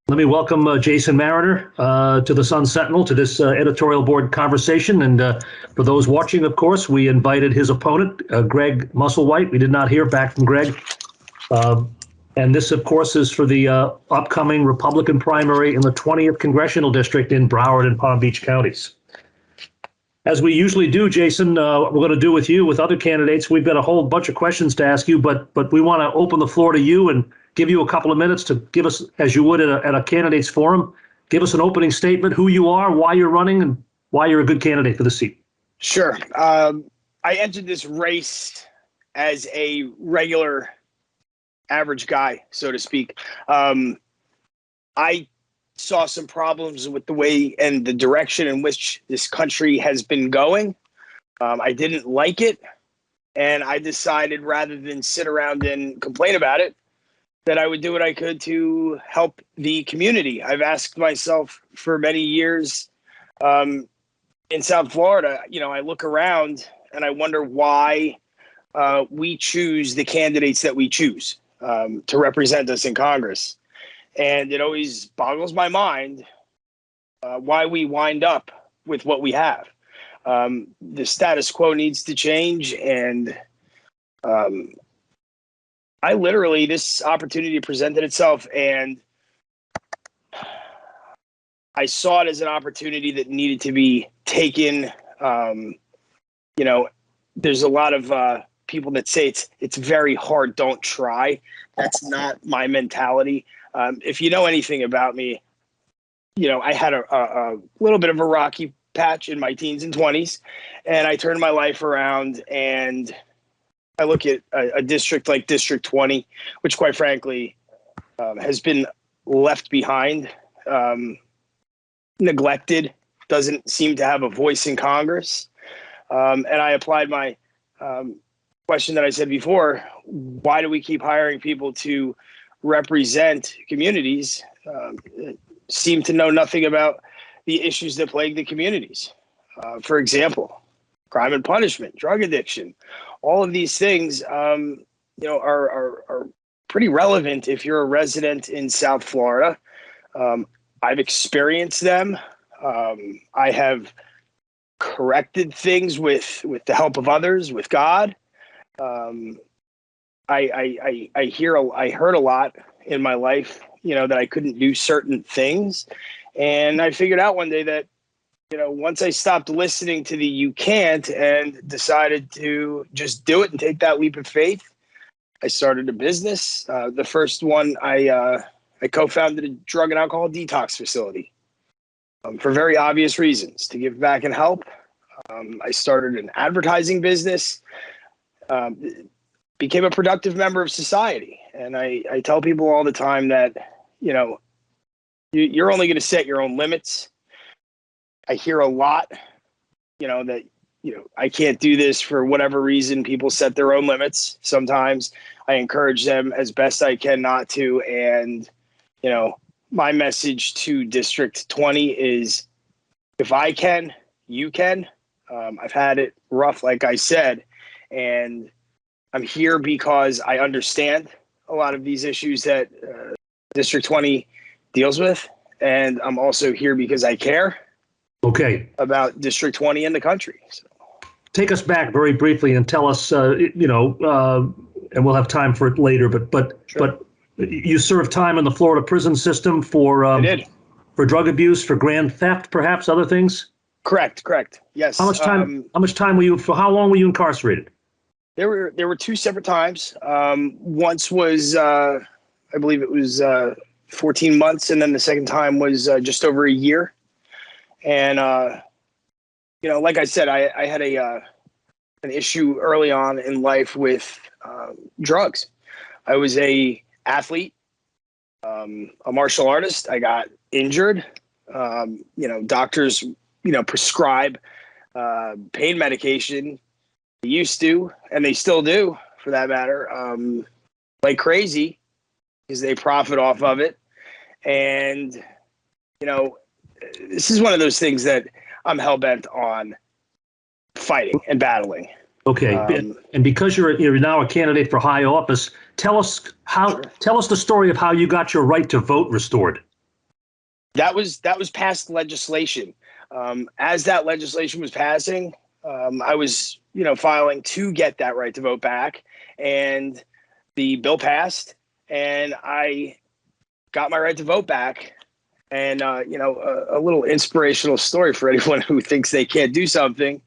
Let me welcome Jason Mariner to the Sun Sentinel to this editorial board conversation. And for those watching, of course, we invited his opponent, Greg Musselwhite. We did not hear back from Greg. And this, of course, is for the upcoming Republican primary in the 20th Congressional District in Broward and Palm Beach counties. As we usually do, Jason, we're going to do with you, with other candidates. We've got a whole bunch of questions to ask you, but we want to open the floor to you and give you a couple of minutes to give us, as you would at a candidates forum, give us an opening statement, who you are, why you're running, and why you're a good candidate for the seat. Sure. I entered this race as a regular average guy, so to speak. I saw some problems with the way and the direction in which this country has been going. I didn't like it, and I decided rather than sit around and complain about it, that I would do what I could to help the community. I've asked myself for many years in South Florida, I look around and I wonder why we choose the candidates that we choose to represent us in Congress. And it always boggles my mind why we wind up with what we have. The status quo needs to change, and this opportunity presented itself, and I saw it as an opportunity that needed to be taken. There's a lot of people that say it's very hard, don't try. That's not my mentality. If you know anything about me, I had a little bit of a rocky patch in my teens and 20s, and I turned my life around, and I look at a district like District 20, which quite frankly has been left behind, neglected, doesn't seem to have a voice in Congress. And I applied my question that I said before: why do we keep hiring people to represent communities that seem to know nothing about the issues that plague the communities? For example, crime and punishment, drug addiction. All of these things, are pretty relevant if you're a resident in South Florida. I've experienced them. I have corrected things with the help of others, with God. I heard a lot in my life, that I couldn't do certain things, and I figured out one day that, once I stopped listening to the "you can't" and decided to just do it and take that leap of faith, I started a business. The first one, I co-founded a drug and alcohol detox facility for very obvious reasons, to give back and help. I started an advertising business, became a productive member of society. And I tell people all the time that, you're only going to set your own limits. I hear a lot, that, I can't do this for whatever reason. People set their own limits. Sometimes I encourage them as best I can not to. And, my message to District 20 is, if I can, you can. I've had it rough, like I said, and I'm here because I understand a lot of these issues that District 20 deals with. And I'm also here because I care. Okay. About District 20 and the country. So. Take us back very briefly and tell us, and we'll have time for it later, but you served time in the Florida prison system for I did. For drug abuse, for grand theft, perhaps other things? Correct. Yes. How much time were you, for how long were you incarcerated? There were two separate times. Once was, I believe it was 14 months, and then the second time was just over a year. And, like I said, I had an issue early on in life with drugs. I was a athlete, a martial artist. I got injured. Doctors, prescribe pain medication. They used to, and they still do, for that matter, like crazy, because they profit off of it. And, this is one of those things that I'm hell-bent on fighting and battling. Okay, and because you're now a candidate for high office, tell us the story of how you got your right to vote restored. That was passed legislation. As that legislation was passing, I was, filing to get that right to vote back, and the bill passed, and I got my right to vote back. And a little inspirational story for anyone who thinks they can't do something.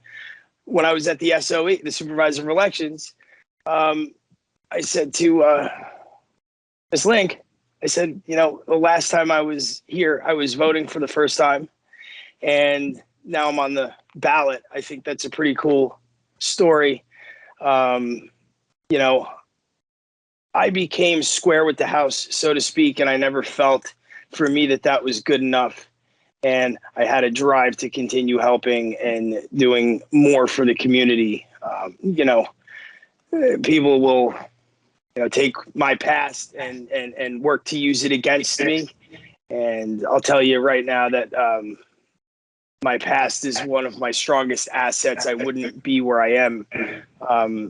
When I was at the SOE, the Supervisor of Elections, I said to Ms. Link, I said, the last time I was here, I was voting for the first time, and now I'm on the ballot. I think that's a pretty cool story. I became square with the House, so to speak, and I never felt for me that was good enough. And I had a drive to continue helping and doing more for the community. People will, take my past and work to use it against me. And I'll tell you right now that my past is one of my strongest assets. I wouldn't be where I am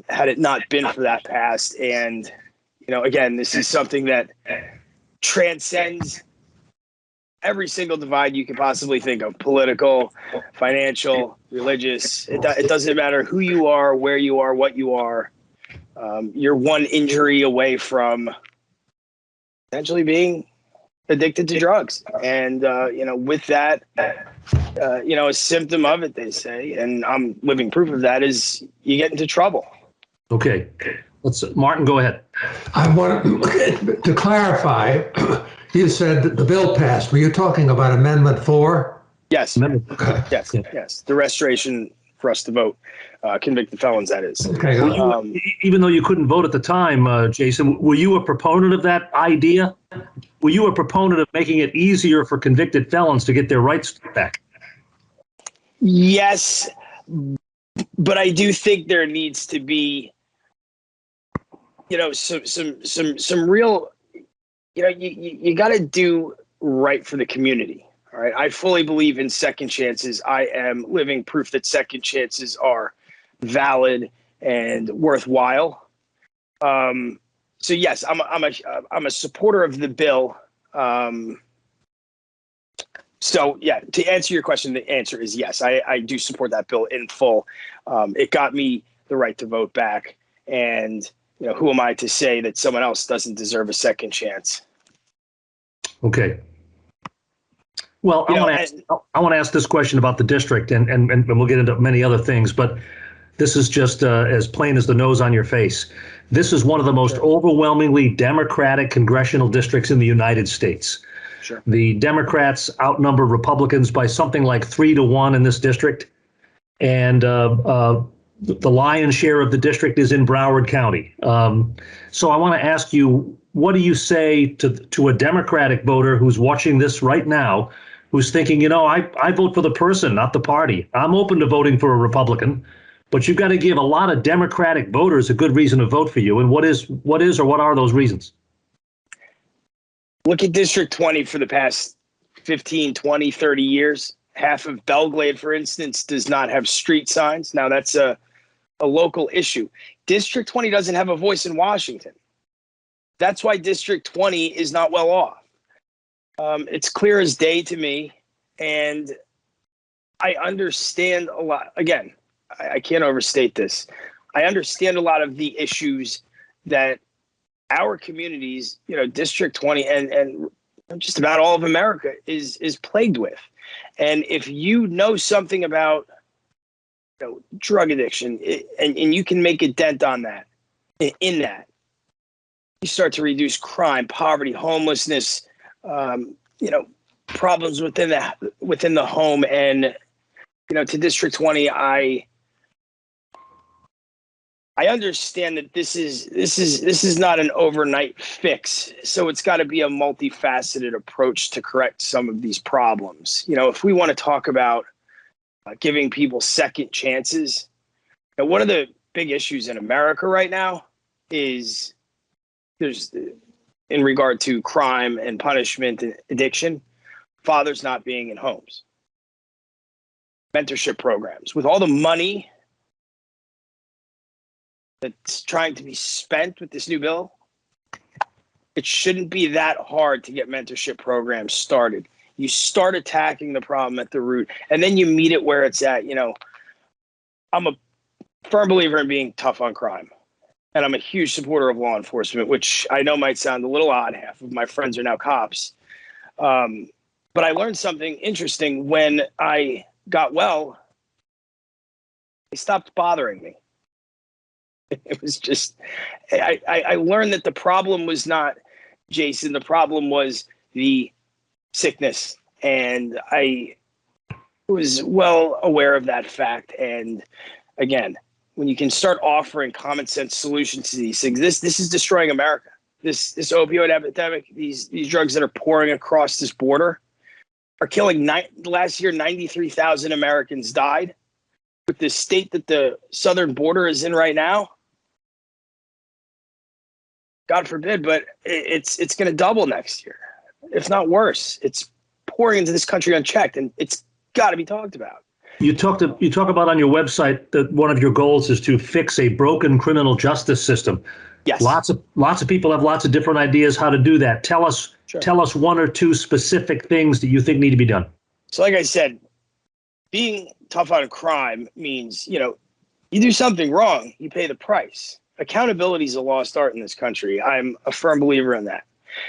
had it not been for that past. And, again, this is something that transcends every single divide you could possibly think of: political, financial, religious. It doesn't matter who you are, where you are, what you are. You're one injury away from potentially being addicted to drugs. And, with that, a symptom of it, they say, and I'm living proof of that, is you get into trouble. Okay. Martin, go ahead. I want to clarify. You said that the bill passed. Were you talking about Amendment 4? Yes. Okay. Yes. The restoration for us to vote, convicted felons, that is. Okay. Even though you couldn't vote at the time, Jason, were you a proponent of that idea? Were you a proponent of making it easier for convicted felons to get their rights back? Yes, but I do think there needs to be, some real, you got to do right for the community. All right. I fully believe in second chances. I am living proof that second chances are valid and worthwhile. So yes, I'm a supporter of the bill. So yeah, to answer your question, the answer is yes. I do support that bill in full. It got me the right to vote back, and who am I to say that someone else doesn't deserve a second chance? Okay. Well, I want to ask this question about the district, and we'll get into many other things, but this is just as plain as the nose on your face. This is one of the most overwhelmingly Democratic congressional districts in the United States. Sure. The Democrats outnumber Republicans by something like 3-1 in this district, and the lion's share of the district is in Broward County. So I want to ask you, what do you say to a Democratic voter who's watching this right now, who's thinking, I vote for the person, not the party. I'm open to voting for a Republican, but you've got to give a lot of Democratic voters a good reason to vote for you. And what are those reasons? Look at District 20 for the past 15, 20, 30 years. Half of Belglade, for instance, does not have street signs. Now, that's a local issue. District 20 doesn't have a voice in Washington. That's why District 20 is not well off. It's clear as day to me, and I understand a lot. Again, I can't overstate this. I understand a lot of the issues that our communities, District 20 and just about all of America is plagued with. And if you know something about drug addiction, and you can make a dent on that, in that, you start to reduce crime, poverty, homelessness, problems within the home. And to District 20, I understand that this is not an overnight fix. So it's got to be a multifaceted approach to correct some of these problems. If we want to talk about giving people second chances, one of the big issues in America right now is there's, in regard to crime and punishment and addiction, fathers not being in homes. Mentorship programs. With all the money that's trying to be spent with this new bill, it shouldn't be that hard to get mentorship programs started. You start attacking the problem at the root, and then you meet it where it's at. I'm a firm believer in being tough on crime. And I'm a huge supporter of law enforcement, which I know might sound a little odd. Half of my friends are now cops. But I learned something interesting when I got well. They stopped bothering me. It was just, I learned that the problem was not Jason. The problem was the sickness. And I was well aware of that fact. And again, when you can start offering common sense solutions to these things, this is destroying America. This opioid epidemic, these drugs that are pouring across this border are killing. Last year, 93,000 Americans died. With the state that the southern border is in right now, God forbid, but it's going to double next year, if not worse. It's pouring into this country unchecked, and it's got to be talked about. You talk about on your website that one of your goals is to fix a broken criminal justice system. Yes. Lots of people have lots of different ideas how to do that. Tell us one or two specific things that you think need to be done. So like I said, being tough on crime means, you do something wrong, you pay the price. Accountability is a lost art in this country. I'm a firm believer in that.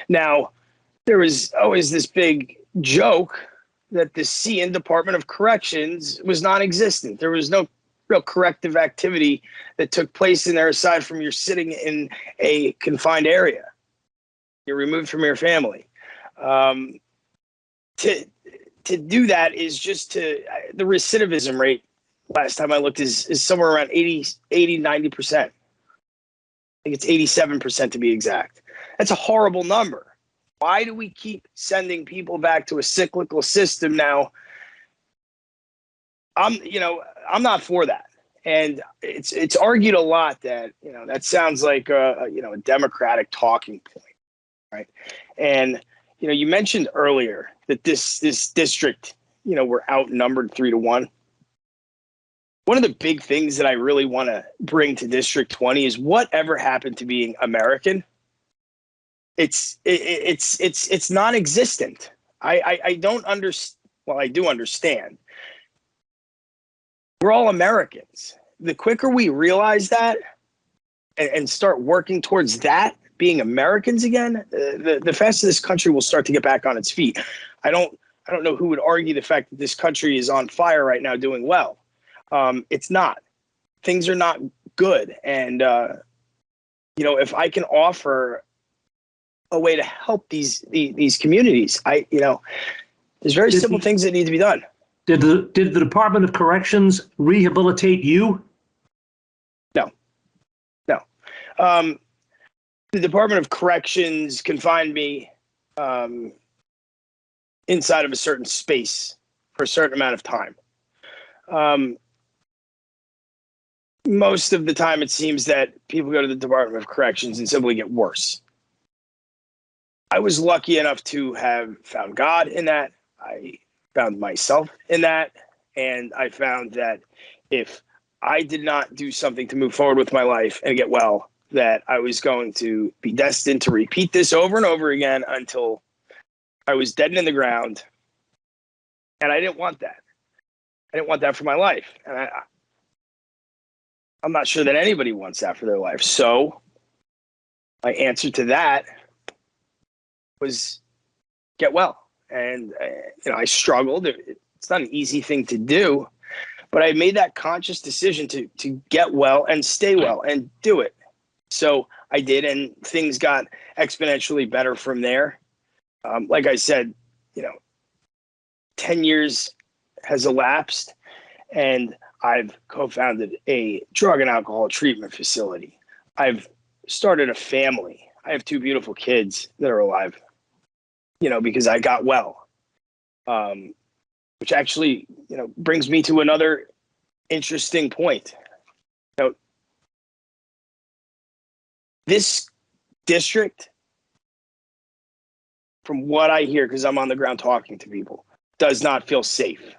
Now, there was always this big joke that the CN Department of Corrections was non-existent. There was no real corrective activity that took place in there aside from you're sitting in a confined area. You're removed from your family. To do that is just the recidivism rate, last time I looked, is somewhere around 90%. I think it's 87% to be exact. That's a horrible number. Why do we keep sending people back to a cyclical system now? I'm not for that. And it's argued a lot that, that sounds like a Democratic talking point, right? And, you mentioned earlier that this district, we're outnumbered 3-1. One of the big things that I really want to bring to District 20 is whatever happened to being American. It's non-existent. I don't understand. Well, I do understand. We're all Americans. The quicker we realize that and start working towards that, being Americans again, the faster this country will start to get back on its feet. I don't know who would argue the fact that this country is on fire right now, doing well. It's not. Things are not good. And, if I can offer a way to help these communities, there's very simple things that need to be done. Did the Department of Corrections rehabilitate you? No. The Department of Corrections confined me inside of a certain space for a certain amount of time. Most of the time, it seems that people go to the Department of Corrections and simply get worse. I was lucky enough to have found God in that. I found myself in that. And I found that if I did not do something to move forward with my life and get well, that I was going to be destined to repeat this over and over again until I was dead and in the ground. And I didn't want that. I didn't want that for my life. And I'm not sure that anybody wants that for their life. So my answer to that was get well. And, I struggled. It's not an easy thing to do, but I made that conscious decision to get well and stay well and do it. So I did, and things got exponentially better from there. Like I said, 10 years has elapsed, and I've co-founded a drug and alcohol treatment facility. I've started a family. I have 2 beautiful kids that are alive, because I got well, which actually, brings me to another interesting point. This district, from what I hear, because I'm on the ground talking to people, does not feel safe,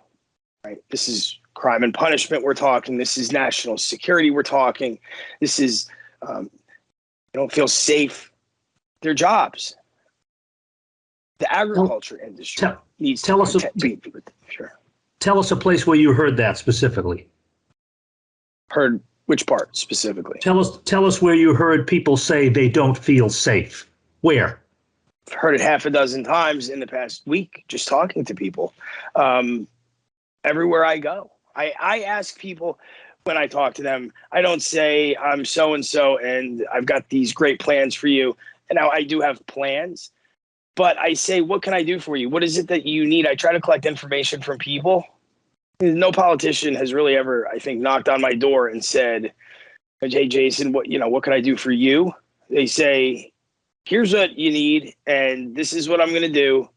right? This is crime and punishment we're talking. This is national security we're talking. This is, they don't feel safe. Their jobs. The agriculture industry needs tell to us sure. Tell us a place where you heard that specifically. Heard which part specifically? Tell us where you heard people say they don't feel safe. Where? I've heard it half a dozen times in the past week, just talking to people. Everywhere I go, I ask people when I talk to them. I don't say I'm so-and-so and I've got these great plans for you. And now I do have plans, but I say, what can I do for you? What is it that you need? I try to collect information from people. No politician has really ever, I think, knocked on my door and said, hey, Jason, what can I do for you? They say, here's what you need, and this is what I'm going to do.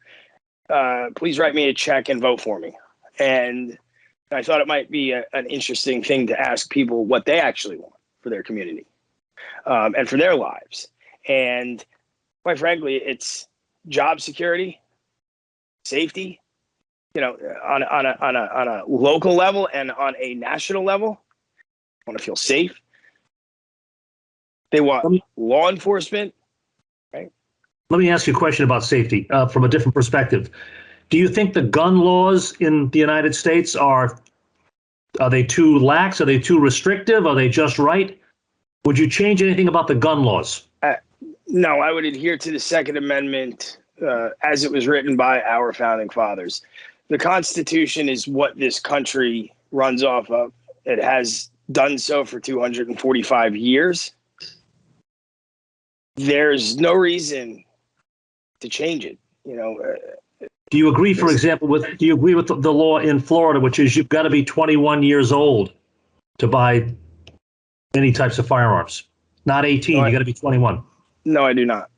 Please write me a check and vote for me. And I thought it might be an interesting thing to ask people what they actually want for their community and for their lives. And quite frankly, it's job security, safety, on a local level and on a national level. I want to feel safe. They want law enforcement. Right? Let me ask you a question about safety from a different perspective. Do you think the gun laws in the United States are they too lax? Are they too restrictive? Are they just right? Would you change anything about the gun laws? No, I would adhere to the Second Amendment as it was written by our founding fathers. The Constitution is what this country runs off of. It has done so for 245 years. There's no reason to change it. Do you agree, for example, with the law in Florida, which is you've got to be 21 years old to buy any types of firearms? Not 18, you got to be 21. No, I do not.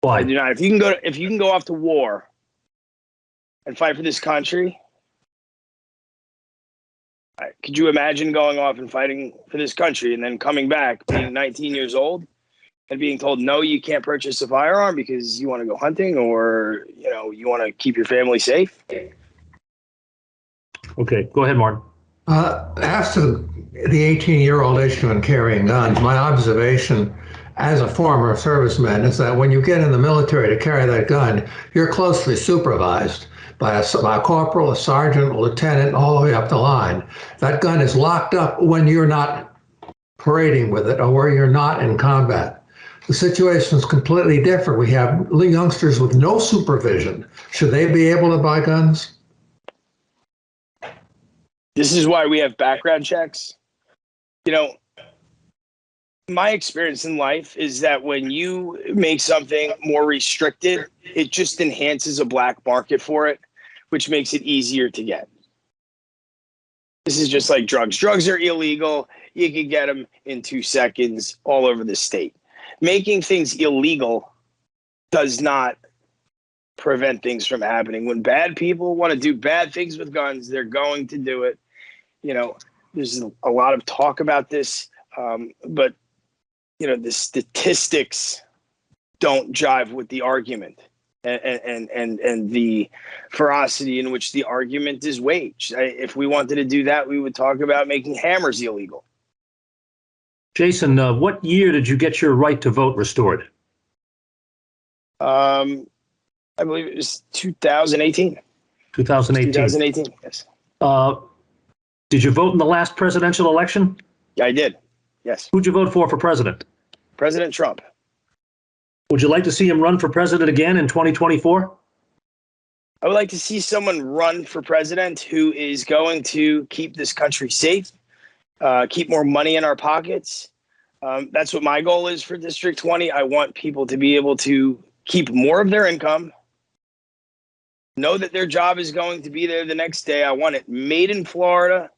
Why? I do not. If you can go off to war and fight for this country, could you imagine going off and fighting for this country and then coming back being 19 years old and being told, no, you can't purchase a firearm because you want to go hunting or, you want to keep your family safe? Okay, go ahead, Martin. As to the 18-year-old issue and carrying guns, my observation as a former serviceman is that when you get in the military to carry that gun, you're closely supervised by a corporal, a sergeant, a lieutenant, all the way up the line. That gun is locked up when you're not parading with it or where you're not in combat. The situation is completely different. We have youngsters with no supervision. Should they be able to buy guns? This is why we have background checks. My experience in life is that when you make something more restricted, it just enhances a black market for it, which makes it easier to get. This is just like drugs. Drugs are illegal. You can get them in 2 seconds all over the state. Making things illegal does not prevent things from happening. When bad people want to do bad things with guns, they're going to do it. There's a lot of talk about this, but the statistics don't jive with the argument and the ferocity in which the argument is waged. If we wanted to do that, we would talk about making hammers illegal. Jason, what year did you get your right to vote restored? I believe it was 2018. 2018. 2018, yes. Did you vote in the last presidential election? Yeah, I did. Yes. Who'd you vote for president? President Trump. Would you like to see him run for president again in 2024? I would like to see someone run for president who is going to keep this country safe, keep more money in our pockets. That's what my goal is for District 20. I want people to be able to keep more of their income, know that their job is going to be there the next day. I want it made in Florida,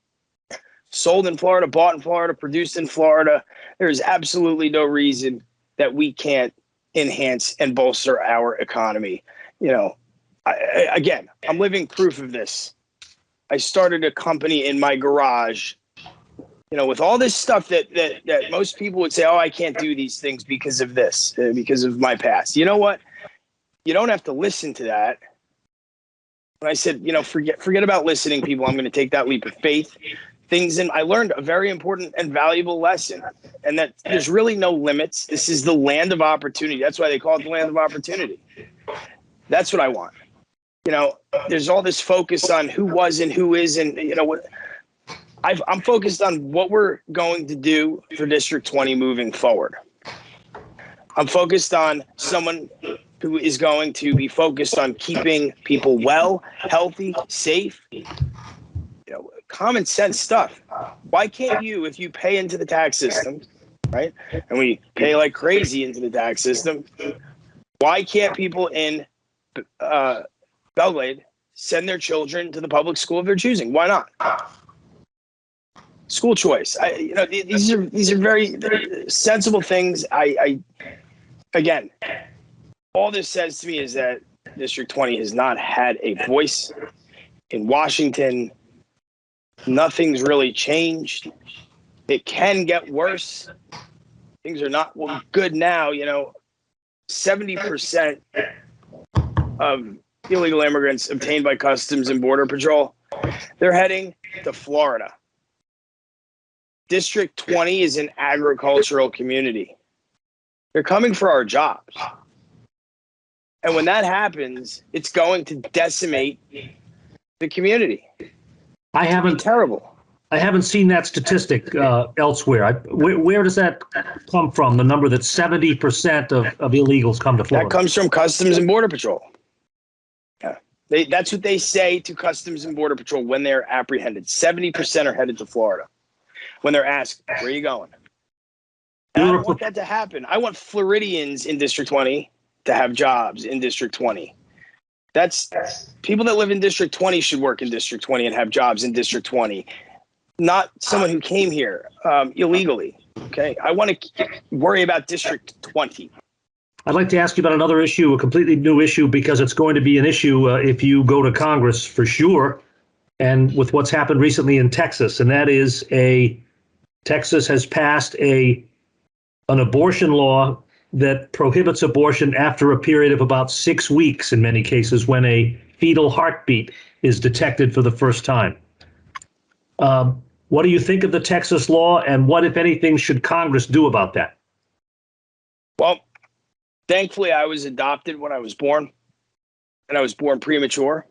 sold in Florida, bought in Florida, produced in Florida. There is absolutely no reason that we can't enhance and bolster our economy. I'm living proof of this. I started a company in my garage, with all this stuff that most people would say, oh, I can't do these things because of this, because of my past. You know what? You don't have to listen to that. When I said, forget about listening, people, I'm going to take that leap of faith. I learned a very important and valuable lesson, and that there's really no limits. This is the land of opportunity. That's why they call it the land of opportunity. That's what I want. You know, there's all this focus on who was and who is, and you know what. I'm focused on what we're going to do for District 20 moving forward. I'm focused on someone who is going to be focused on keeping people well, healthy, safe. You know, common sense stuff. Why can't you, if you pay into the tax system, right? And we pay like crazy into the tax system. Why can't people in Belgrade send their children to the public school of their choosing? Why not? School choice. You know, these are very sensible things. Again, all this says to me is that District 20 has not had a voice in Washington. Nothing's really changed. It can get worse. Things are not good now. You know, 70% of illegal immigrants obtained by Customs and Border Patrol, they're heading to Florida. District 20 is an agricultural community. They're coming for our jobs. And when that happens, it's going to decimate the community. Terrible. I haven't seen that statistic elsewhere. Where does that come from? The number that 70% of illegals come to Florida. That comes from Customs and Border Patrol. Yeah, that's what they say to Customs and Border Patrol when they're apprehended. 70% are headed to Florida. When they're asked, where are you going? And I don't want that to happen. I want Floridians in District 20 to have jobs in District 20. That's people that live in District 20 should work in District 20 and have jobs in District 20, not someone who came here illegally. Okay, I want to worry about District 20. I'd like to ask you about another issue, a completely new issue, because it's going to be an issue if you go to Congress for sure, and with what's happened recently in Texas, and that is Texas has passed an abortion law that prohibits abortion after a period of about 6 weeks in many cases when a fetal heartbeat is detected for the first time. What do you think of the Texas law, and what, if anything, should Congress do about that? Well, thankfully, I was adopted when I was born, and I was born premature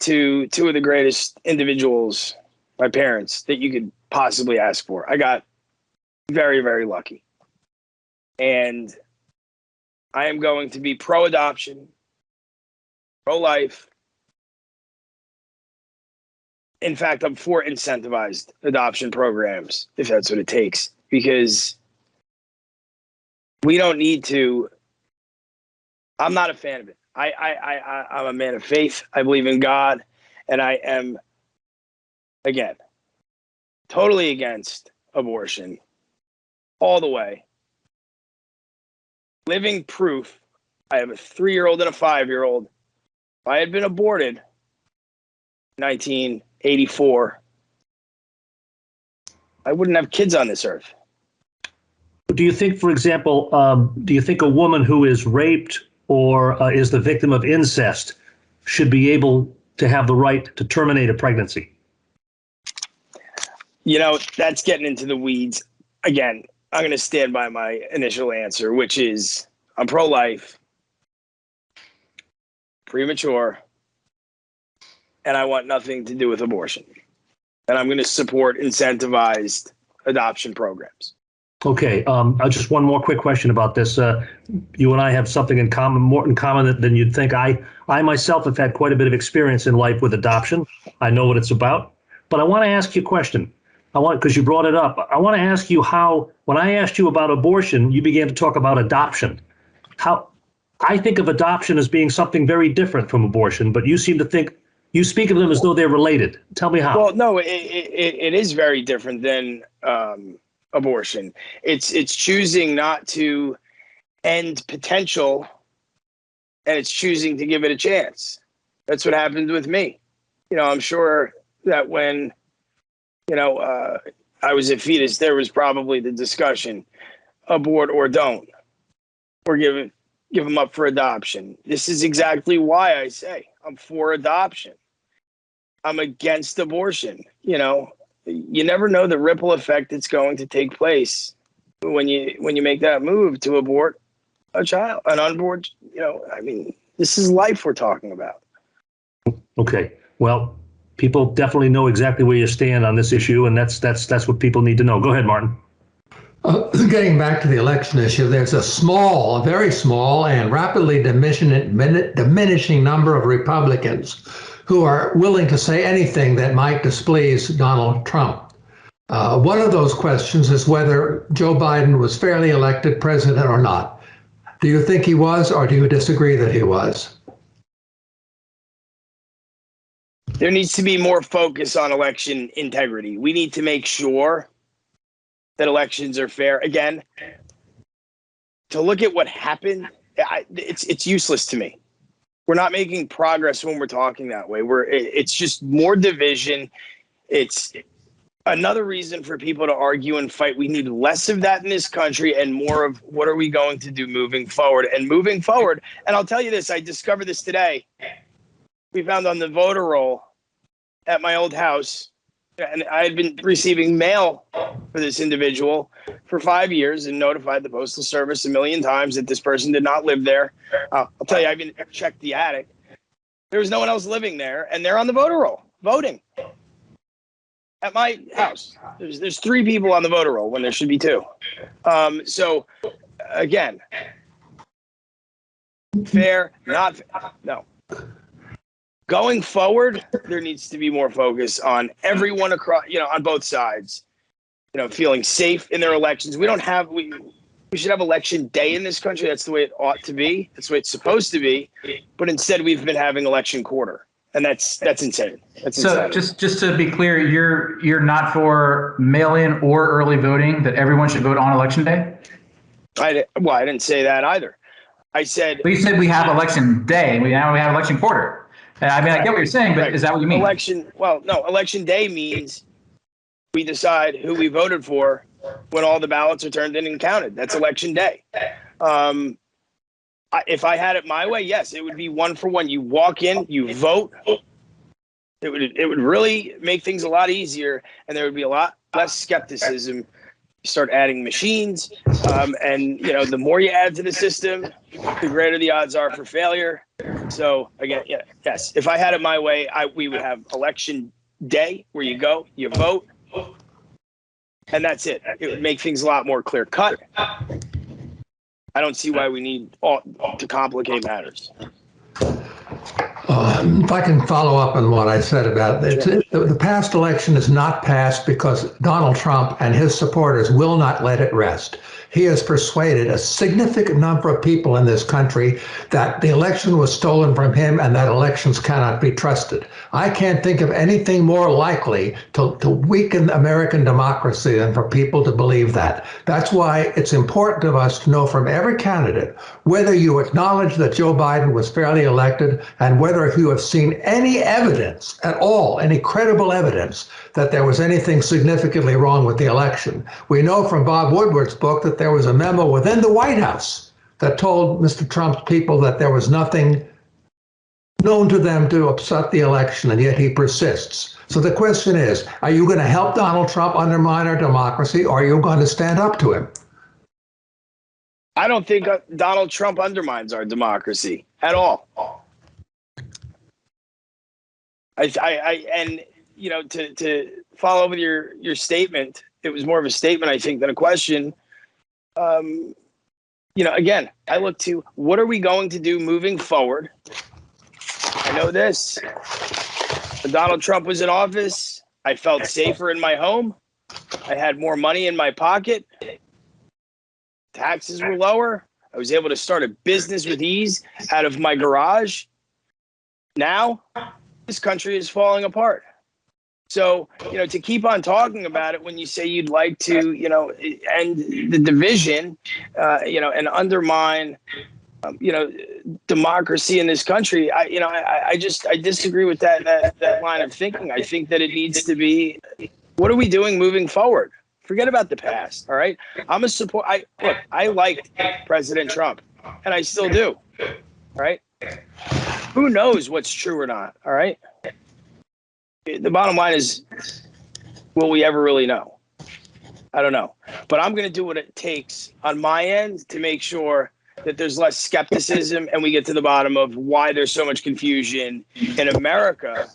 to two of the greatest individuals, my parents, that you could possibly ask for. I got very, very lucky. And I am going to be pro-adoption, pro-life. In fact, I'm for incentivized adoption programs, if that's what it takes, because we don't need to. I'm not a fan of it. I'm a man of faith. I believe in God, and I am, again, totally against abortion all the way. Living proof. I have a 3-year-old and a 5-year-old. If I had been aborted in 1984, I wouldn't have kids on this earth. Do you think, for example, do you think a woman who is raped or is the victim of incest should be able to have the right to terminate a pregnancy? You know, that's getting into the weeds. Again, I'm going to stand by my initial answer, which is I'm pro-life, premature, and I want nothing to do with abortion. And I'm going to support incentivized adoption programs. Okay, just one more quick question about this. You and I have something in common, more in common than you'd think. I myself have had quite a bit of experience in life with adoption. I know what it's about. But I want to ask you a question. Because you brought it up. I want to ask you how, when I asked you about abortion, you began to talk about adoption. How I think of adoption as being something very different from abortion, but you seem to think, you speak of them as though they're related. Tell me how. Well, no, it is very different than abortion. It's choosing not to end potential, and it's choosing to give it a chance. That's what happened with me. You know, I'm sure that when I was a fetus, there was probably the discussion, abort or don't, or give them up for adoption. This is exactly why I say I'm for adoption. I'm against abortion. You know, you never know the ripple effect that's going to take place when you make that move to abort a child, an unborn, I mean, this is life we're talking about. Okay. Well, people definitely know exactly where you stand on this issue, and that's what people need to know. Go ahead, Martin. Getting back to the election issue, there's a very small and rapidly diminishing number of Republicans who are willing to say anything that might displease Donald Trump. One of those questions is whether Joe Biden was fairly elected president or not. Do you think he was, or do you disagree that he was? There needs to be more focus on election integrity. We need to make sure that elections are fair. Again, to look at what happened, it's useless to me. We're not making progress when we're talking that way. It's just more division. It's another reason for people to argue and fight. We need less of that in this country and more of what are we going to do moving forward. And moving forward, and I'll tell you this, I discovered this today. We found on the voter roll at my old house, and I had been receiving mail for this individual for 5 years and notified the Postal Service a million times that this person did not live there. I'll tell you, I even checked the attic. There was no one else living there, and they're on the voter roll voting at my house. There's 3 people on the voter roll when there should be 2. So, again, fair, not fair, no. Going forward, there needs to be more focus on everyone across, on both sides, feeling safe in their elections. We should have election day in this country. That's the way it ought to be. That's the way it's supposed to be. But instead, we've been having election quarter, and that's insane. So just to be clear, you're not for mail-in or early voting, that everyone should vote on election day? I didn't say that either. I said. But you said we have election day. Now we have election quarter. I mean, I get what you're saying, but Is that what you mean? Election day means we decide who we voted for when all the ballots are turned in and counted. That's election day. If I had it my way, yes, it would be 1 for 1. You walk in, you vote. It would really make things a lot easier, and there would be a lot less skepticism. You start adding machines, and the more you add to the system, the greater the odds are for failure. So again, yes, if I had it my way, we would have election day where you go, you vote, and that's it. It would make things a lot more clear cut. I don't see why we need to complicate matters. If I can follow up on what I said about it, the past election is not passed because Donald Trump and his supporters will not let it rest. He has persuaded a significant number of people in this country that the election was stolen from him and that elections cannot be trusted. I can't think of anything more likely to weaken American democracy than for people to believe that. That's why it's important to us to know from every candidate whether you acknowledge that Joe Biden was fairly elected and whether you have seen any evidence at all, any credible evidence that there was anything significantly wrong with the election. We know from Bob Woodward's book that there was a memo within the White House that told Mr. Trump's people that there was nothing known to them to upset the election, and yet he persists. So the question is, are you going to help Donald Trump undermine our democracy, or are you going to stand up to him? I don't think Donald Trump undermines our democracy at all. To follow up with your statement, it was more of a statement, I think, than a question. Again, I look to what are we going to do moving forward? I know this. When Donald Trump was in office, I felt safer in my home. I had more money in my pocket. Taxes were lower. I was able to start a business with ease out of my garage. Now, this country is falling apart. So, to keep on talking about it when you say you'd like to, end the division, and undermine, democracy in this country, I disagree with that line of thinking. I think that it needs to be, what are we doing moving forward? Forget about the past. All right. I'm a support. I liked President Trump, and I still do. All right. Who knows what's true or not? All right. The bottom line is, will we ever really know? I don't know. But I'm going to do what it takes on my end to make sure that there's less skepticism and we get to the bottom of why there's so much confusion in America,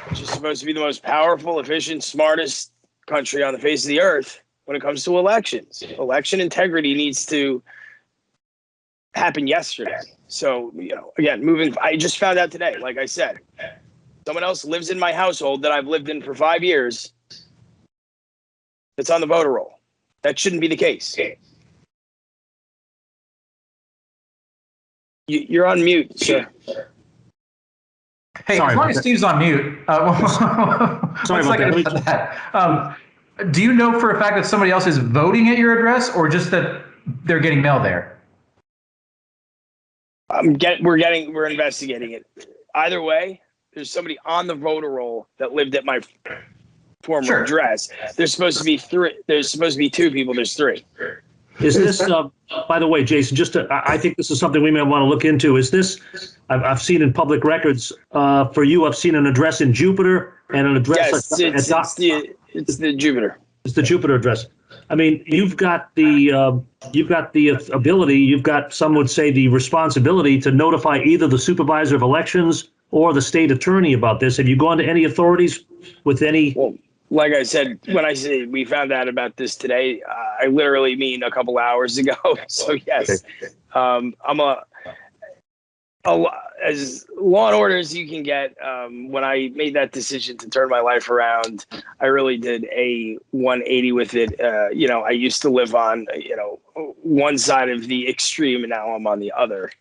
which is supposed to be the most powerful, efficient, smartest country on the face of the earth when it comes to elections. Election integrity needs to happen yesterday. So, again, I just found out today, like I said, someone else lives in my household that I've lived in for 5 years that's on the voter roll. That shouldn't be the case. You're on mute, sir. Hey, Sorry as long about as that. Steve's on mute, Sorry about that. Do you know for a fact that somebody else is voting at your address, or just that they're getting mail there? We're investigating it. Either way, there's somebody on the voter roll that lived at my former address. There's supposed to be three. There's supposed to be two people. There's three. Is this, by the way, Jason, I think this is something we may want to look into. Is this, I've seen in public records, for you, I've seen an address in Jupiter and an address. Yes, it's the Jupiter. It's the Jupiter address. I mean, you've got the ability, some would say the responsibility to notify either the supervisor of elections or the state attorney about this. Have you gone to any authorities with any? Well, like I said, when I say we found out about this today, I literally mean a couple hours ago. So yes, I'm as law and order as you can get. When I made that decision to turn my life around, I really did a 180 with it. I used to live on, one side of the extreme, and now I'm on the other.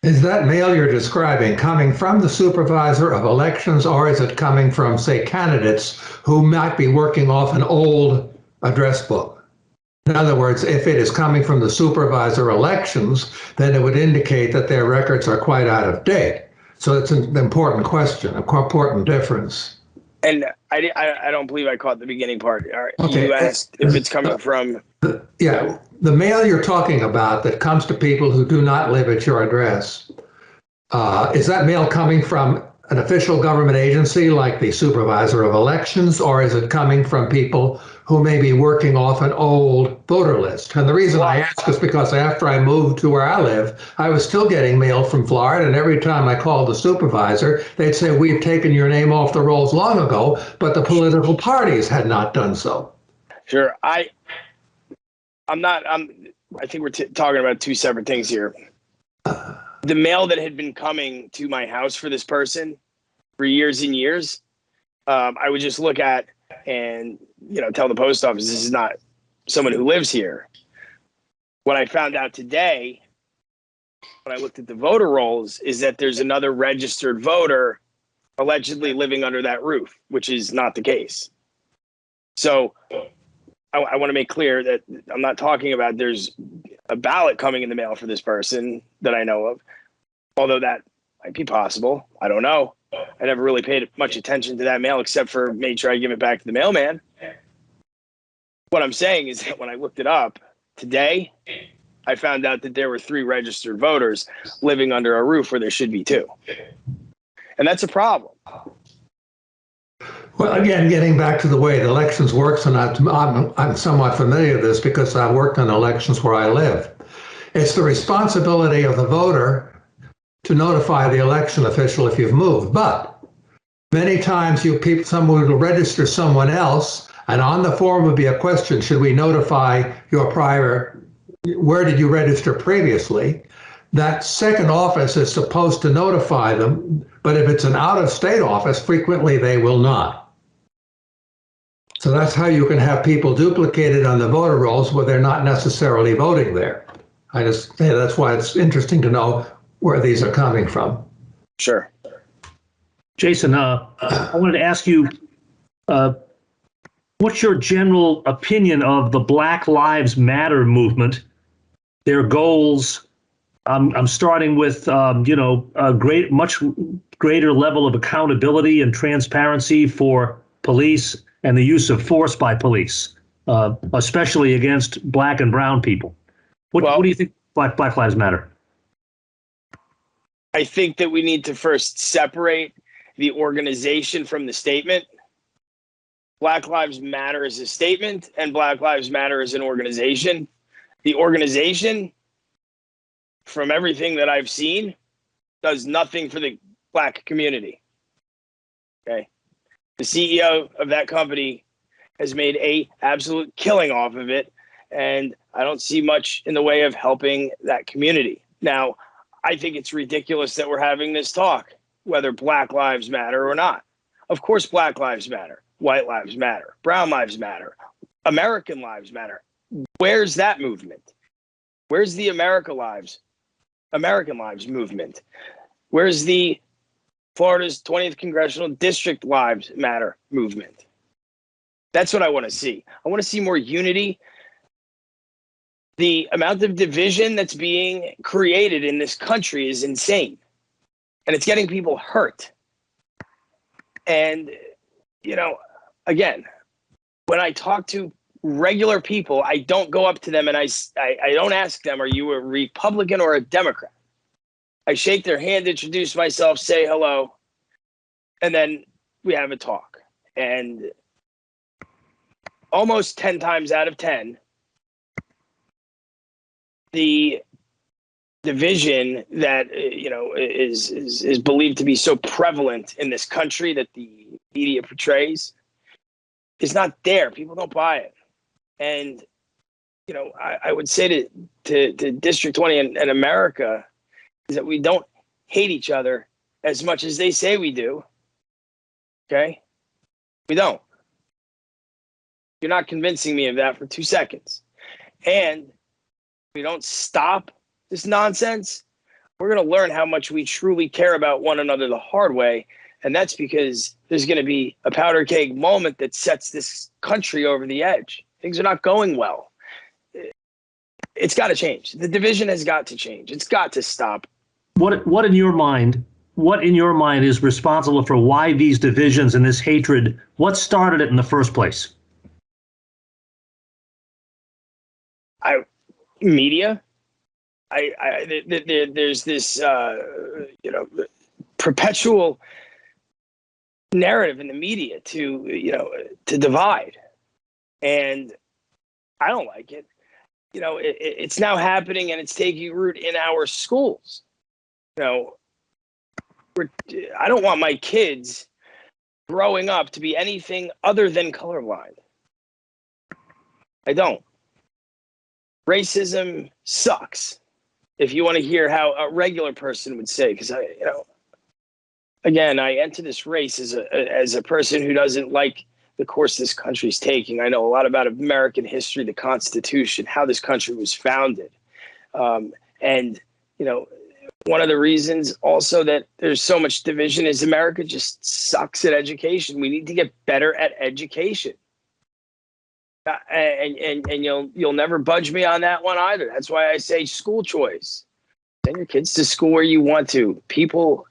Is that mail you're describing coming from the supervisor of elections, or is it coming from, say, candidates who might be working off an old address book? In other words, if it is coming from the supervisor elections, then it would indicate that their records are quite out of date. So it's an important question, an important difference. And I don't believe I caught the beginning part. All right. Okay. You asked if it's coming from. The mail you're talking about that comes to people who do not live at your address, is that mail coming from an official government agency like the supervisor of elections, or is it coming from people who may be working off an old voter list? And the reason I ask is because after I moved to where I live, I was still getting mail from Florida, and every time I called the supervisor, they'd say, "We've taken your name off the rolls long ago," but the political parties had not done so. Sure. I think we're talking about two separate things here. The mail that had been coming to my house for this person for years and years, I would just look at and, tell the post office, this is not someone who lives here. What I found out today, when I looked at the voter rolls, is that there's another registered voter allegedly living under that roof, which is not the case. So I want to make clear that I'm not talking about there's a ballot coming in the mail for this person that I know of, although that might be possible. I don't know. I never really paid much attention to that mail except for made sure I give it back to the mailman. What I'm saying is that when I looked it up today, I found out that there were 3 registered voters living under a roof where there should be 2. And that's a problem. Well, again, getting back to the way the elections works, and I'm somewhat familiar with this because I worked on elections where I live. It's the responsibility of the voter to notify the election official if you've moved. But many times someone will register someone else, and on the form would be a question, should we notify your where did you register previously? That second office is supposed to notify them, but if it's an out-of-state office, frequently they will not. So that's how you can have people duplicated on the voter rolls where they're not necessarily voting there. That's why it's interesting to know where these are coming from. Sure. Jason, I wanted to ask you, what's your general opinion of the Black Lives Matter movement, their goals? I'm starting with, a much greater level of accountability and transparency for police and the use of force by police, especially against Black and brown people. What do you think Black Lives Matter? I think that we need to first separate the organization from the statement. Black Lives Matter is a statement, and Black Lives Matter is an organization. The organization from everything that I've seen, does nothing for the Black community. Okay. The CEO of that company has made a absolute killing off of it, and I don't see much in the way of helping that community. Now, I think it's ridiculous that we're having this talk, whether Black lives matter or not. Of course, Black lives matter, white lives matter, brown lives matter, American lives matter. Where's that movement? Where's the American lives movement? Where's the Florida's 20th Congressional District Lives Matter movement? That's what I want to see. I want to see more unity. The amount of division that's being created in this country is insane. And it's getting people hurt. And, you know, again, when I talk to regular people, I don't go up to them and I don't ask them, are you a Republican or a Democrat? I shake their hand, introduce myself, say hello, and then we have a talk. And almost 10 times out of 10, the division that is believed to be so prevalent in this country that the media portrays is not there. People don't buy it. And you know, I would say to District 20 and America is that we don't hate each other as much as they say we do. Okay? We don't. You're not convincing me of that for 2 seconds. And if we don't stop this nonsense, we're going to learn how much we truly care about one another the hard way. And that's because there's going to be a powder keg moment that sets this country over the edge. Things are not going well. It's got to change. The division has got to change. It's got to stop. What in your mind is responsible for why these divisions and this hatred, what started it in the first place? Media. There's this perpetual narrative in the media to divide, and I don't like it. You know, it's now happening and it's taking root in our schools. You know, I don't want my kids growing up to be anything other than colorblind. I don't. Racism sucks, if you want to hear how a regular person would say, because I enter this race as a person who doesn't like the course this country's taking. I know a lot about American history, the Constitution, how this country was founded. And, you know, one of the reasons also that there's so much division is America just sucks at education. We need to get better at education. And you'll never budge me on that one either. That's why I say school choice. Send your kids to school where you want to. People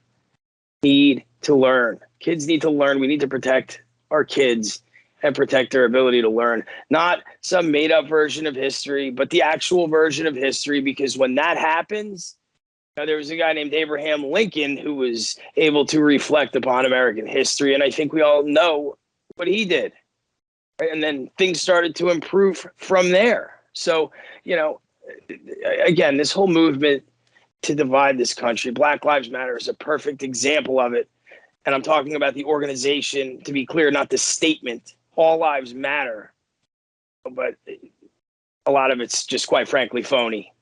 need to learn. Kids need to learn. We need to protect our kids and protect their ability to learn. Not some made up version of history, but the actual version of history. Because when that happens, there was a guy named Abraham Lincoln who was able to reflect upon American history. And I think we all know what he did. And then things started to improve from there. So, you know, again, this whole movement to divide this country, Black Lives Matter is a perfect example of it. And I'm talking about the organization, to be clear, not the statement. All lives matter. But a lot of it's just, quite frankly, phony.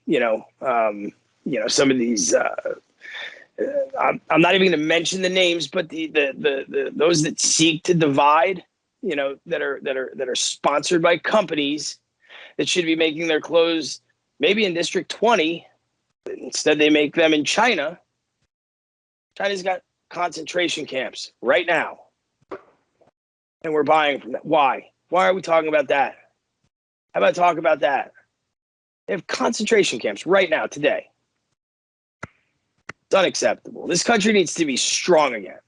Some of these, I'm not even going to mention the names, but the those that seek to divide, that are sponsored by companies that should be making their clothes maybe in District 20. Instead, they make them in China. China's got concentration camps right now, and we're buying from that. Why? Why are we talking about that? How about talk about that? They have concentration camps right now, today. It's unacceptable. This country needs to be strong again.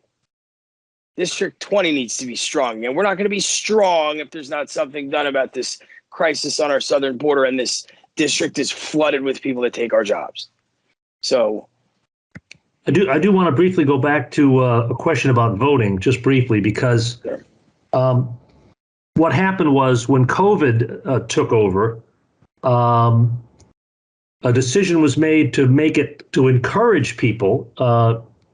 District 20 needs to be strong again. We're not going to be strong if there's not something done about this crisis on our southern border, and this district is flooded with people that take our jobs. So I do want to briefly go back to a question about voting, just briefly, because what happened was when COVID took over, a decision was made to encourage people,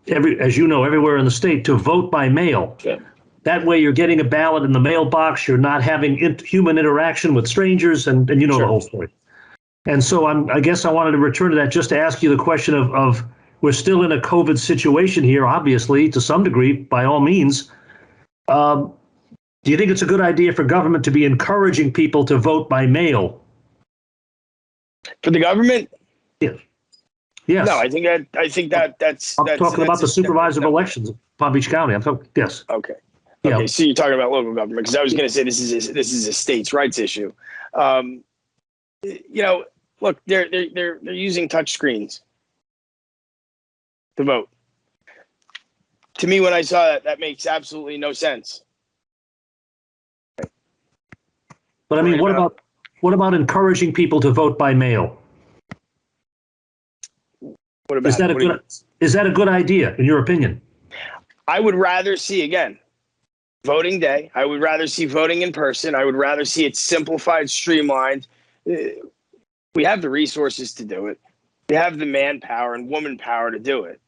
as you know, everywhere in the state, to vote by mail. Yeah. That way, you're getting a ballot in the mailbox. You're not having human interaction with strangers, and you know the whole story. And so I guess I wanted to return to that just to ask you the question of we're still in a COVID situation here, obviously, to some degree, by all means. Do you think it's a good idea for government to be encouraging people to vote by mail? For the government? Yeah. Yes. No, I think that's. I'm talking about the supervisor of elections of Palm Beach County. I'm talking. Yes. Okay. Yeah. Okay. So you're talking about local government, because I was going to say this is a states' rights issue. Look, they're using touch screens to vote. To me, when I saw that makes absolutely no sense. But I mean, what about encouraging people to vote by mail? What about is that a good idea in your opinion? I would rather see, again, voting day. I would rather see voting in person. I would rather see it simplified, streamlined. We have the resources to do it. We have the manpower and woman power to do it.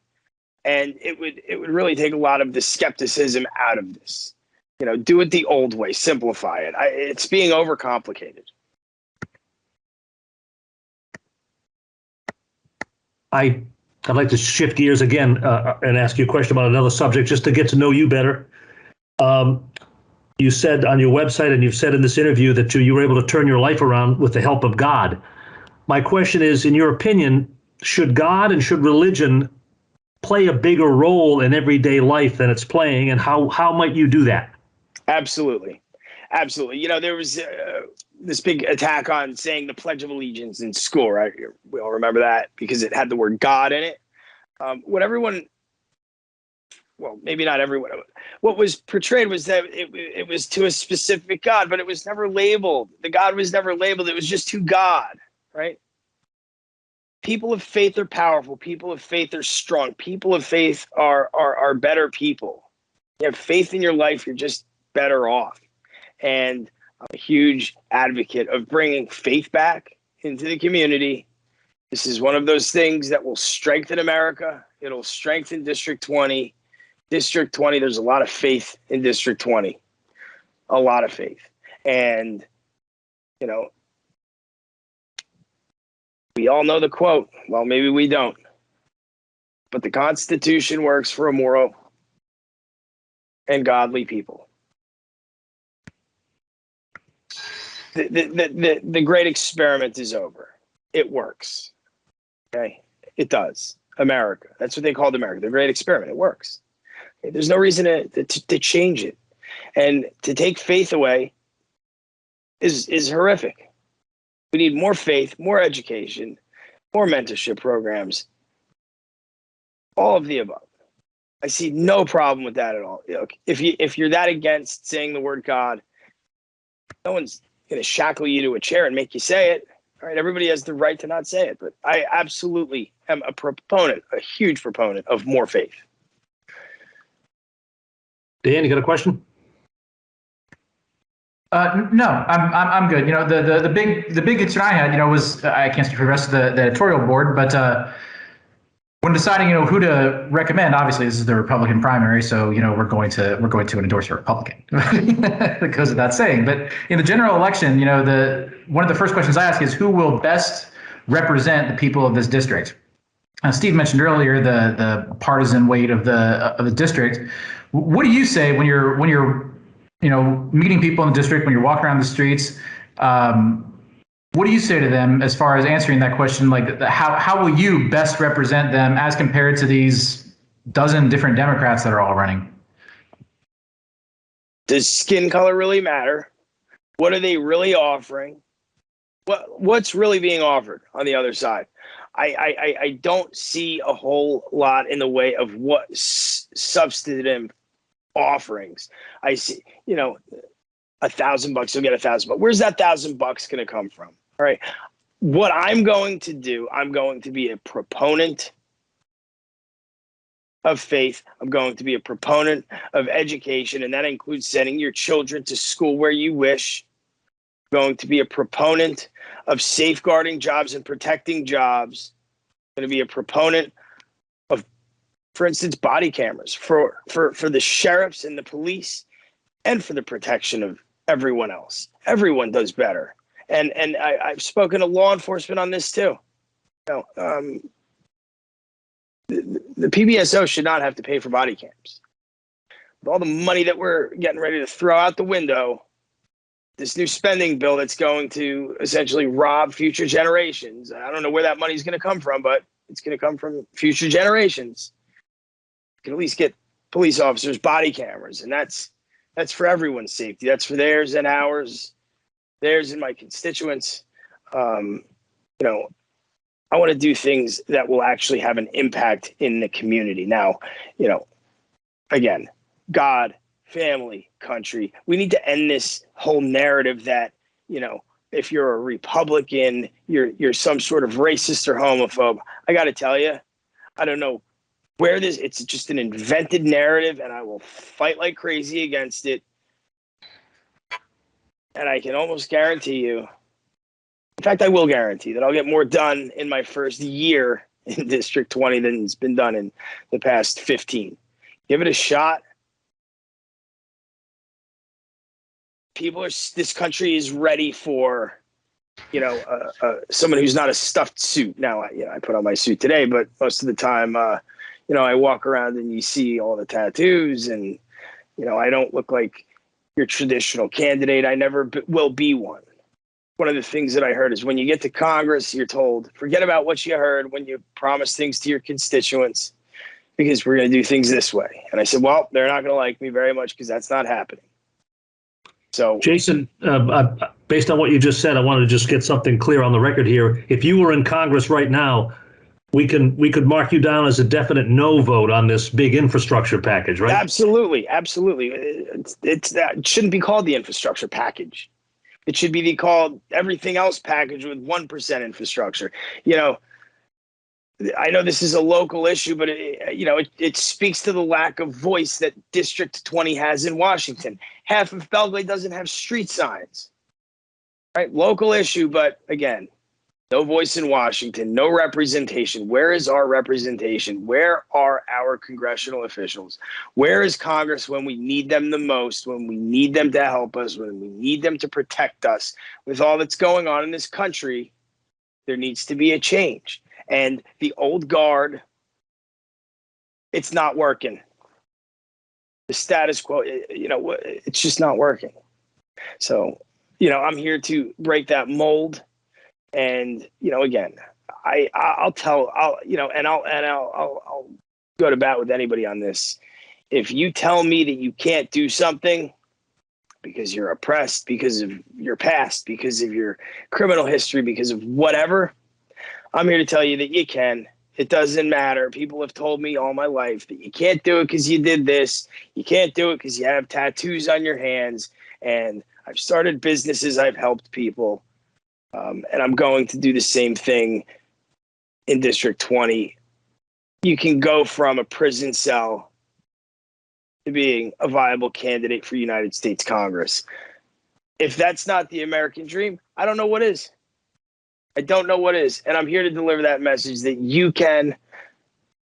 And it would really take a lot of the skepticism out of this. Do it the old way, simplify it. It's being overcomplicated. I'd like to shift gears again and ask you a question about another subject just to get to know you better. You said on your website, and you've said in this interview, that you were able to turn your life around with the help of God. My question is, in your opinion, should God and should religion play a bigger role in everyday life than it's playing, and how might you do that? Absolutely. Absolutely. There was this big attack on saying the Pledge of Allegiance in school, right? We all remember that because it had the word God in it. Maybe not everyone. What was portrayed was that it was to a specific God, but it was never labeled. The God was never labeled. It was just to God, right? People of faith are powerful. People of faith are strong. People of faith are better people. You have faith in your life, you're just better off. And I'm a huge advocate of bringing faith back into the community. This is one of those things that will strengthen America. It'll strengthen District 20. District 20, there's a lot of faith in District 20. A lot of faith. And, we all know the quote. Well, maybe we don't. But the Constitution works for a moral and godly people. The great experiment is over. It works. Okay? It does. America. That's what they called America. The great experiment. It works. Okay? There's no reason to change it. And to take faith away is horrific. We need more faith, more education, more mentorship programs, all of the above. I see no problem with that at all. If you're that against saying the word God, no one's going to shackle you to a chair and make you say it. All right, everybody has the right to not say it, but I absolutely am a huge proponent of more faith. Dan, you got a question? No, I'm good. The big concern I had, was I can't speak for the rest of the editorial board, but when deciding, who to recommend, obviously this is the Republican primary, so we're going to endorse a Republican because of that saying. But in the general election, one of the first questions I ask is who will best represent the people of this district. Steve mentioned earlier the partisan weight of the district. What do you say when you're meeting people in the district, when you're walking around the streets? What do you say to them as far as answering that question? Like, how will you best represent them as compared to these dozen different Democrats that are all running? Does skin color really matter? What are they really offering? What's really being offered on the other side? I don't see a whole lot in the way of what substantive offerings. I see, $1,000, you'll get $1,000. But where's that $1,000 going to come from? All right. What I'm going to do, I'm going to be a proponent of faith. I'm going to be a proponent of education, and that includes sending your children to school where you wish. going to be a proponent of safeguarding jobs and protecting jobs. I'm going to be a proponent of, for instance, body cameras for the sheriffs and the police, and for the protection of everyone else. Everyone does better. And I've spoken to law enforcement on this too. You know, the PBSO should not have to pay for body cams. With all the money that we're getting ready to throw out the window, this new spending bill that's going to essentially rob future generations. I don't know where that money's going to come from, but it's going to come from future generations. You can at least get police officers body cameras, and that's for everyone's safety. That's for theirs and ours, theirs and my constituents. You know, I want to do things that will actually have an impact in the community. Now, you know, again, God, family, country. We need to end this whole narrative that, you know, if you're a Republican, you're some sort of racist or homophobe. I got to tell you, I don't know where it's just an invented narrative, and I will fight like crazy against it. And I can almost guarantee you, in fact, I will guarantee that I'll get more done in my first year in District 20 than has been done in the past 15. Give it a shot. This country is ready for, you know, someone who's not a stuffed suit. Now, you know, I put on my suit today, but most of the time, you know, I walk around and you see all the tattoos, and, you know, I don't look like your traditional candidate. I never will be one. One of the things that I heard is when you get to Congress, you're told, forget about what you heard when you promise things to your constituents, because we're going to do things this way. And I said, well, they're not going to like me very much because that's not happening. So, Jason, based on what you just said, I wanted to just get something clear on the record here. If you were in Congress right now, we could mark you down as a definite no vote on this big infrastructure package, right? absolutely. It shouldn't be called the infrastructure package. It should be called everything else package with 1% infrastructure. You know, I know this is a local issue, but it speaks to the lack of voice that District 20 has in Washington. Half of Belgrade doesn't have street signs, right? Local issue, but again, no voice in Washington, no representation. Where is our representation? Where are our congressional officials? Where is Congress when we need them the most, when we need them to help us, when we need them to protect us? With all that's going on in this country, there needs to be a change. And the old guard, it's not working. The status quo, you know, it's just not working. So, you know, I'm here to break that mold. And, you know, again, I'll go to bat with anybody on this. If you tell me that you can't do something because you're oppressed, because of your past, because of your criminal history, because of whatever, I'm here to tell you that you can. It doesn't matter. People have told me all my life that you can't do it because you did this. You can't do it because you have tattoos on your hands. And I've started businesses. I've helped people. And I'm going to do the same thing in District 20. You can go from a prison cell to being a viable candidate for United States Congress. If that's not the American dream, I don't know what is. I don't know what is. And I'm here to deliver that message that you can,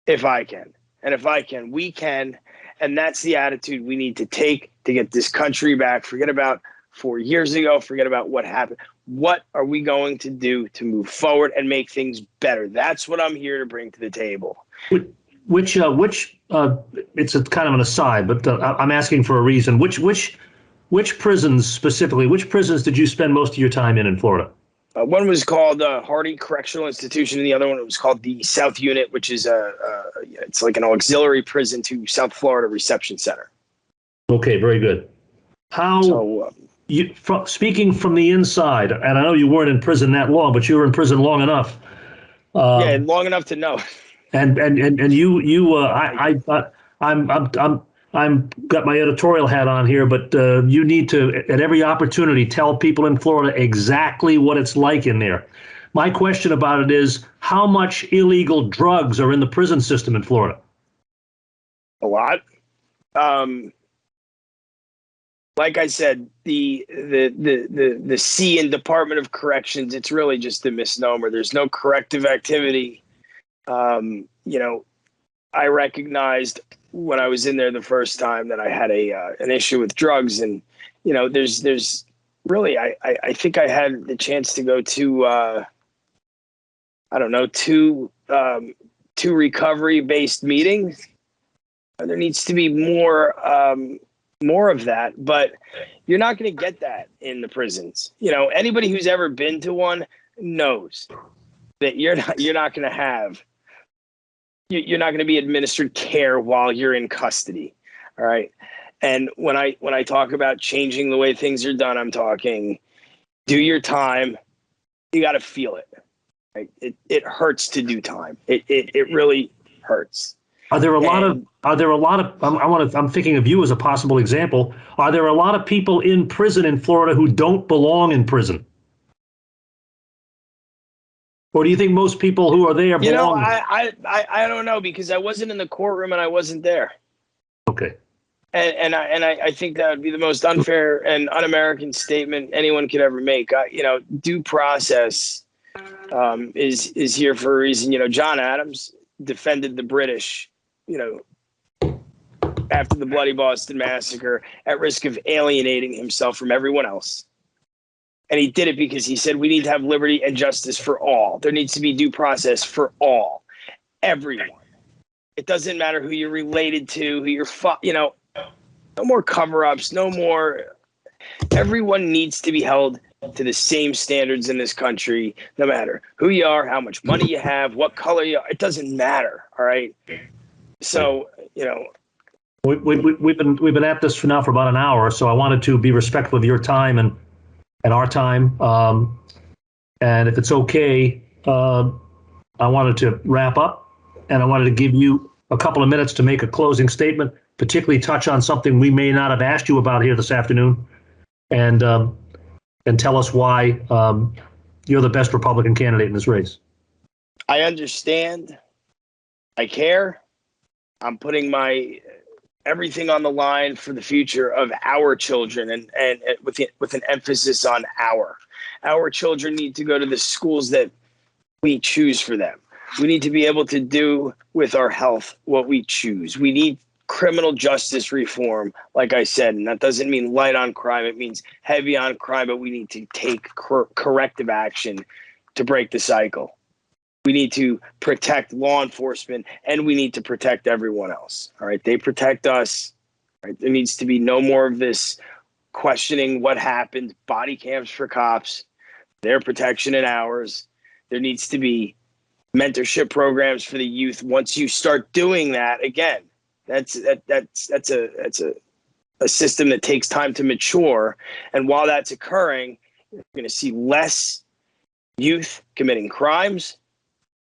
if I can. And if I can, we can. And that's the attitude we need to take to get this country back. Forget about 4 years ago. Forget about what happened. What are we going to do to move forward and make things better? That's what I'm here to bring to the table. Which it's a kind of an aside, but I'm asking for a reason. Which prisons specifically, which prisons did you spend most of your time in Florida? One was called Hardy Correctional Institution, and the other one was called the South Unit, which is it's like an auxiliary prison to South Florida Reception Center. Okay, very good. Speaking from the inside, and I know you weren't in prison that long, but you were in prison long enough. Yeah, long enough to know. I'm got my editorial hat on here, but you need to, at every opportunity, tell people in Florida exactly what it's like in there. My question about it is, how much illegal drugs are in the prison system in Florida? A lot. like I said, the C in Department of Corrections, it's really just a misnomer. There's no corrective activity. I recognized when I was in there the first time that I had an issue with drugs, and there's really I think I had the chance to go to two recovery-based meetings. There needs to be more of that, but you're not going to get that in the prisons. Anybody who's ever been to one knows that you're not going to be administered care while you're in custody. All right. And when I talk about changing the way things are done, I'm talking do your time. You got to feel it. Right? It hurts to do time. It really hurts. I'm thinking of you as a possible example. Are there a lot of people in prison in Florida who don't belong in prison? Or do you think most people who are there belong? I don't know, because I wasn't in the courtroom and I wasn't there. Okay. And I think that would be the most unfair and un-American statement anyone could ever make. Due process is here for a reason. John Adams defended the British, after the Bloody Boston Massacre, at risk of alienating himself from everyone else. And he did it because he said we need to have liberty and justice for all. There needs to be due process for all, everyone. It doesn't matter who you're related to, who you're, no more cover-ups, no more. Everyone needs to be held to the same standards in this country, no matter who you are, how much money you have, what color you are. It doesn't matter. All right. So, we've been at this for about an hour, so I wanted to be respectful of your time and our time. And if it's okay, I wanted to wrap up, and I wanted to give you a couple of minutes to make a closing statement, particularly touch on something we may not have asked you about here this afternoon, and tell us why you're the best Republican candidate in this race. I understand. I care. I'm putting my everything on the line for the future of our children, and with an emphasis on our children need to go to the schools that we choose for them. We need to be able to do with our health what we choose. We need criminal justice reform, like I said, and that doesn't mean light on crime. It means heavy on crime, but we need to take corrective action to break the cycle. We need to protect law enforcement, and we need to protect everyone else. All right. They protect us. Right. There needs to be no more of this questioning what happened, body cams for cops, their protection and ours. There needs to be mentorship programs for the youth. Once you start doing that, again, that's a system that takes time to mature. And while that's occurring, you're going to see less youth committing crimes.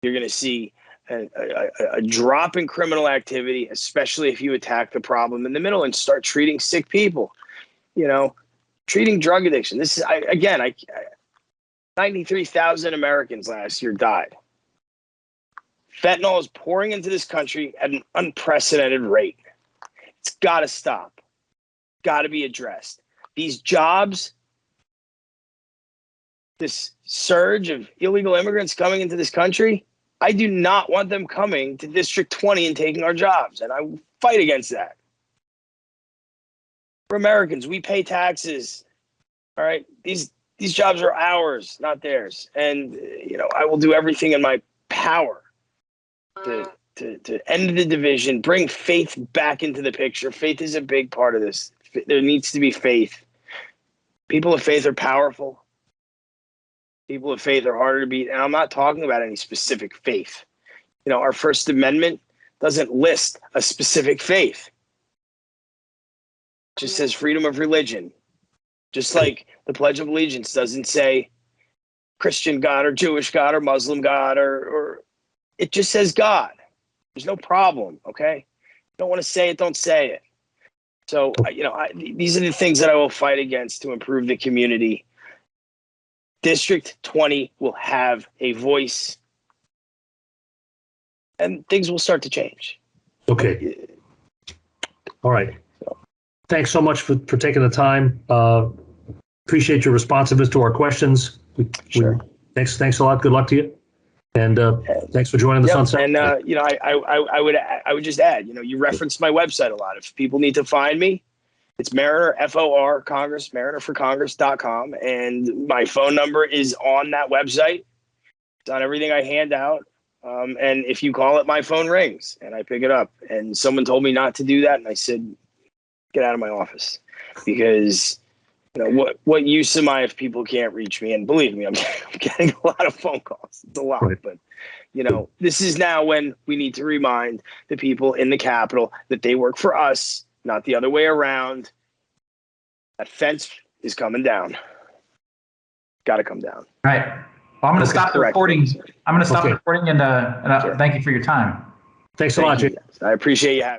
You're going to see a drop in criminal activity, especially if you attack the problem in the middle and start treating sick people. Treating drug addiction. This is 93,000 Americans last year died. Fentanyl is pouring into this country at an unprecedented rate. It's got to stop. Got to be addressed. These jobs, this surge of illegal immigrants coming into this country, I do not want them coming to District 20 and taking our jobs, and I fight against that. We're Americans. We pay taxes. All right? These jobs are ours, not theirs. And, I will do everything in my power to end the division, bring faith back into the picture. Faith is a big part of this. There needs to be faith. People of faith are powerful. People of faith are harder to beat. And I'm not talking about any specific faith. Our First Amendment doesn't list a specific faith. It just says freedom of religion. Just like the Pledge of Allegiance doesn't say Christian God or Jewish God or Muslim God, or it just says God. There's no problem, okay? Don't want to say it, don't say it. So, these are the things that I will fight against to improve the community. District 20 will have a voice, and things will start to change. Okay. All right. thanks so much for taking the time. Appreciate your responsiveness to our questions. Sure. Thanks a lot. Good luck to you. And thanks for joining the Sunset. And I would just add, you referenced my website a lot. If people need to find me, it's Mariner, FOR, Congress, marinerforcongress.com. And my phone number is on that website. It's on everything I hand out. And if you call it, my phone rings and I pick it up. And someone told me not to do that. And I said, get out of my office, because what use am I if people can't reach me? And believe me, I'm getting a lot of phone calls. It's a lot, right. But this is now when we need to remind the people in the Capitol that they work for us, not the other way around. That fence is coming down. Got to come down. All right. Well, I'm going to stop the recording. I'm going to stop the recording and Sure. thank you for your time. Thanks a lot, Jake. I appreciate you having me.